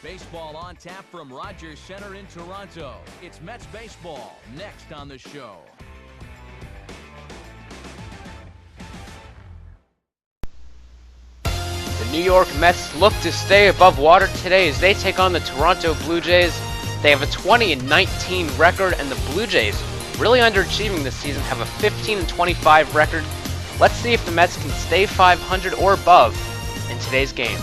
Baseball on tap from Rogers Center in Toronto. It's Mets baseball next on the show. The New York Mets look to stay above water today as they take on the Toronto Blue Jays. They have a 20-19 record, and the Blue Jays, really underachieving this season, have a 15-25 record. Let's see if the Mets can stay 500 or above in today's game.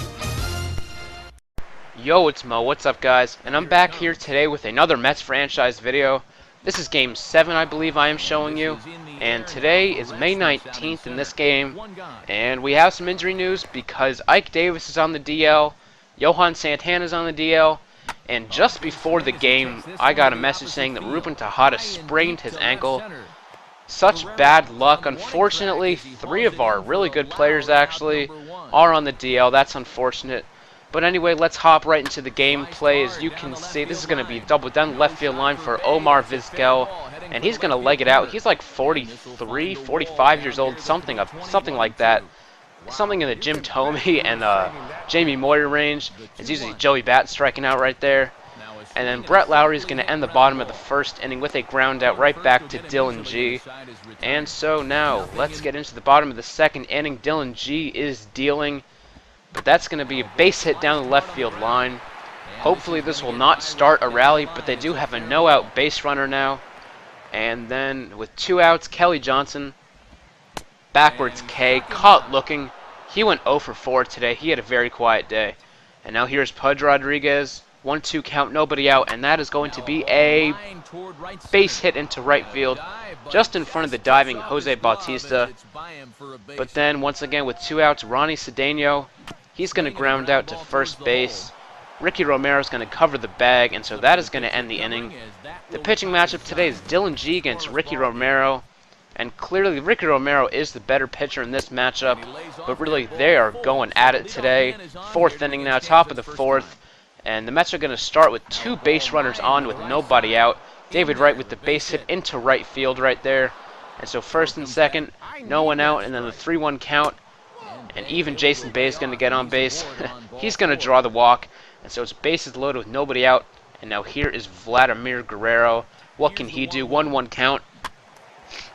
Yo, it's Mo. What's up, guys? And I'm back here today with another Mets franchise video. This is Game 7, I believe I am showing you. And today is May 19th in this game. And we have some injury news because Ike Davis is on the DL. Johan Santana's on the DL. And just before the game, I got a message saying that Ruben Tejada sprained his ankle. Such bad luck. Unfortunately, 3 of our really good players actually are on the DL. That's unfortunate. But anyway, let's hop right into the gameplay. As you can see, this is going to be double down the left field line for Omar Vizquel. And he's going to leg it out. He's like 43, 45 years old, something like that. Something in the Jim Thome and Jamie Moyer range. It's usually Joey Bat striking out right there. And then Brett Lowry is going to end the bottom of the first inning with a ground out right back to Dillon Gee. And so now, let's get into the bottom of the second inning. Dillon Gee is dealing, but that's going to be a base hit down the left field line. Hopefully this will not start a rally, but they do have a no-out base runner now. And then with 2 outs, Kelly Johnson, backwards K, caught looking. He went 0 for 4 today. He had a very quiet day. And now here's Pudge Rodriguez. 1-2 count, nobody out, and that is going to be a base hit into right field, just in front of the diving Jose Bautista. But then, once again, with 2 outs, Ronnie Cedeno, he's going to ground out to first base. Ricky Romero is going to cover the bag, and so that is going to end the inning. The pitching matchup today is Dillon Gee against Ricky Romero, and clearly Ricky Romero is the better pitcher in this matchup, but really they are going at it today. 4th inning now, top of the 4th. And the Mets are going to start with 2 base runners on with nobody out. David Wright with the base hit into right field right there. And so first and second, no one out, and then the 3-1 count. And even Jason Bay is going to get on base. He's going to draw the walk. And so it's bases loaded with nobody out. And now here is Vladimir Guerrero. What can he do? 1-1 count.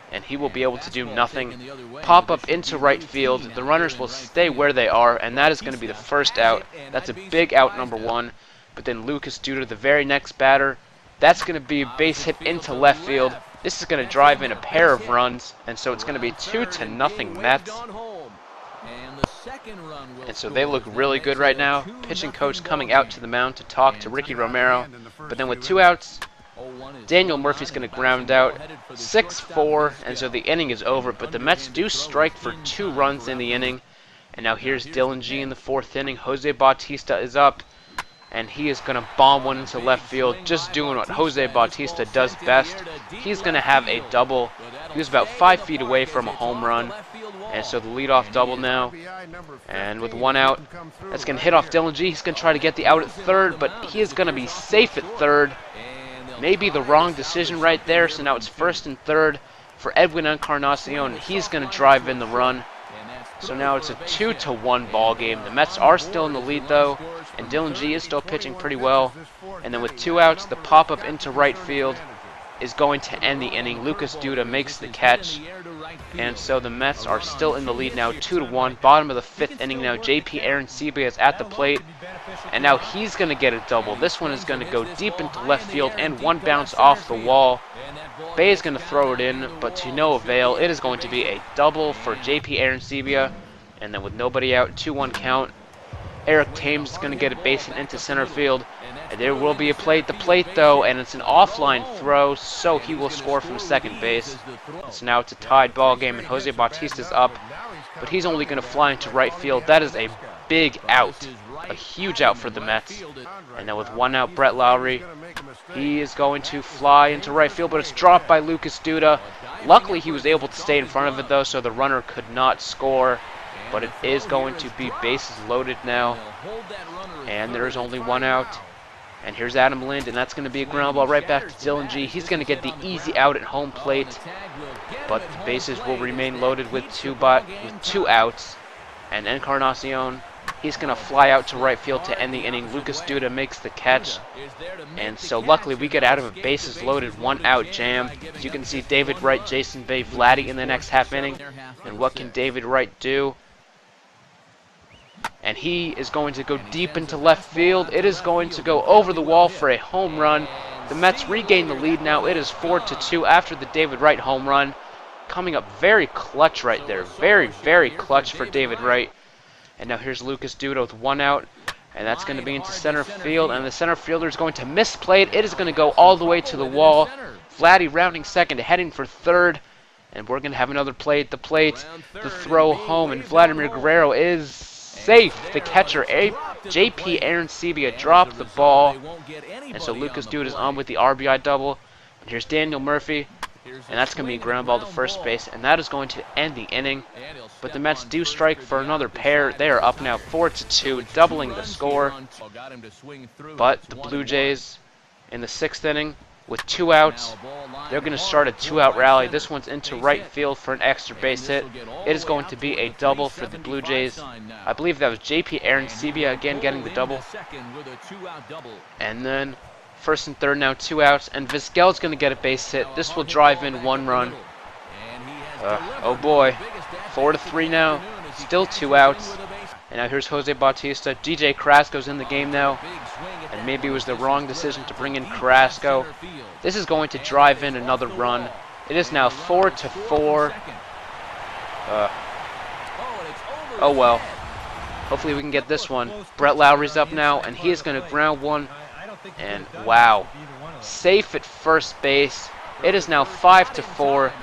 And he will be able to do nothing. Pop up into right field. The runners will stay where they are, and that is going to be the first out. That's a big out, number 1. But then Lucas Duda, the very next batter, that's going to be a base hit into left field. This is going to drive in a pair of runs, and so it's going to be 2-0 Mets. And so they look really good right now. Pitching coach coming out to the mound to talk to Ricky Romero. But then with 2 outs, Daniel Murphy's going to ground out 6-4, and so the inning is over, but the Mets do strike for 2 runs in the inning. And now here's Dillon Gee in the 4th inning. Jose Bautista is up, and he is going to bomb one into left field, just doing what Jose Bautista does best. He's going to have a double. He was about 5 feet away from a home run, and so the leadoff double now. And with 1 out, that's going to hit off Dillon Gee. He's going to try to get the out at third, but he is going to be safe at third. Maybe the wrong decision right there, so now it's 1st and 3rd for Edwin Encarnacion. He's going to drive in the run. So now it's a 2-1 ball game. The Mets are still in the lead, though, and Dillon Gee is still pitching pretty well. And then with 2 outs, the pop-up into right field is going to end the inning. Lucas Duda makes the catch, and so the Mets are still in the lead now, 2-1. Bottom of the 5th inning now, J.P. Arencibia is at the plate, and now he's going to get a double. This one is going to go deep into left field and 1 bounce off the wall. Bay is going to throw it in, but to no avail. It is going to be a double for J.P. Arencibia, and then with nobody out, 2-1 count. Eric Thames is going to get a base hit into center field. And there will be a play at the plate, though, and it's an offline throw, so he will score from second base. So now it's a tied ball game, and Jose Bautista's up, but he's only going to fly into right field. That is a big out, a huge out for the Mets. And now with 1 out, Brett Lowry, he is going to fly into right field, but it's dropped by Lucas Duda. Luckily, he was able to stay in front of it, though, so the runner could not score. But it is going to be bases loaded now, and there is only 1 out. And here's Adam Lind, and that's going to be a ground ball right back to Dillon Gee. He's going to get the easy out at home plate, but the bases will remain loaded with 2 outs. And Encarnacion He's going to fly out to right field to end the inning. Lucas Duda makes the catch. And so luckily we get out of a bases loaded 1 out jam. As you can see, David Wright, Jason Bay, Vladdy in the next half inning. And what can David Wright do? And he is going to go deep into left field. It is going to go over the wall for a home run. The Mets regain the lead now. It is 4-2 after the David Wright home run. Coming up very clutch right there. Very, very clutch for David Wright. And now here's Lucas Duda with 1 out. And that's going to be into center field. And the center fielder is going to misplay it. It is going to go all the way to the wall. Vladdy rounding second, heading for third. And we're going to have another play at the plate. The throw home. And Vladimir Guerrero is safe. The catcher, JP Arancibia, dropped the ball. And so Lucas Duda is on with the RBI double. And here's Daniel Murphy. And that's going to be a ground ball to first base. And that is going to end the inning. But the Mets do strike for another pair. They are up now 4-2, doubling the score. But the Blue Jays in the 6th inning with 2 outs. They're going to start a 2-out rally. This one's into right field for an extra base hit. It is going to be a double for the Blue Jays. I believe that was JP Arancibia again getting the double. And then first and third now 2 outs. And Vizquel's going to get a base hit. This will drive in 1 run. Oh boy. 4-3 now. Still 2 outs. And now here's Jose Bautista. DJ Carrasco's in the game now. And maybe it was the wrong decision to bring in Carrasco. This is going to drive in another run. It is now 4-4. Oh well. Hopefully we can get this one. Brett Lowry's up now, and he is going to ground one. And wow. Safe at first base. It is now 5-4.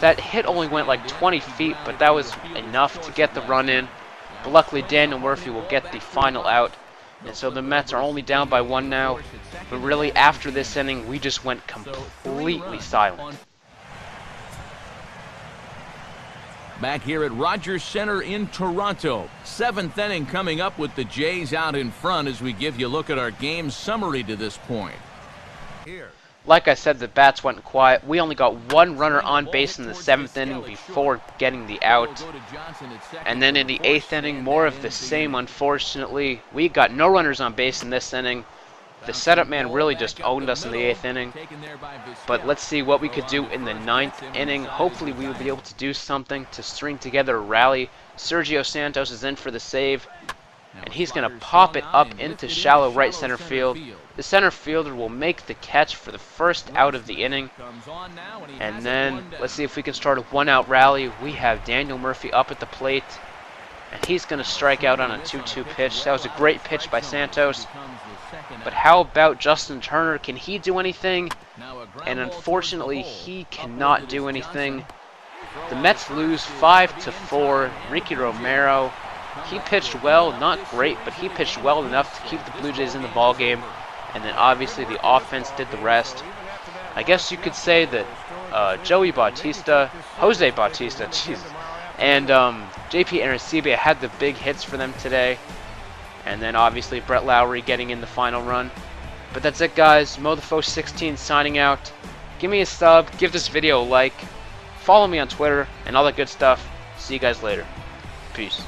That hit only went like 20 feet, but that was enough to get the run in. But luckily Daniel Murphy will get the final out. And so the Mets are only down by 1 now. But really after this inning, we just went completely silent. Back here at Rogers Center in Toronto. 7th inning coming up with the Jays out in front as we give you a look at our game summary to this point. Like I said, the bats went quiet. We only got 1 runner on base in the 7th inning before getting the out. And then in the 8th inning, more of the same, unfortunately. We got no runners on base in this inning. The setup man really just owned us in the 8th inning. But let's see what we could do in the 9th inning. Hopefully we will be able to do something to string together a rally. Sergio Santos is in for the save. And he's going to pop it up into shallow right center field. The center fielder will make the catch for the first out of the inning. And then let's see if we can start a 1-out rally. We have Daniel Murphy up at the plate. And he's going to strike out on a 2-2 pitch. That was a great pitch by Santos. But how about Justin Turner? Can he do anything? And unfortunately, he cannot do anything. The Mets lose 5-4. Ricky Romero. He pitched well, not great, but he pitched well enough to keep the Blue Jays in the ballgame. And then obviously the offense did the rest. I guess you could say that Jose Bautista, jeez, and JP Arancibia had the big hits for them today. And then obviously Brett Lowry getting in the final run. But that's it, guys. MoTheFo16 signing out. Give me a sub, give this video a like, follow me on Twitter, and all that good stuff. See you guys later. Peace.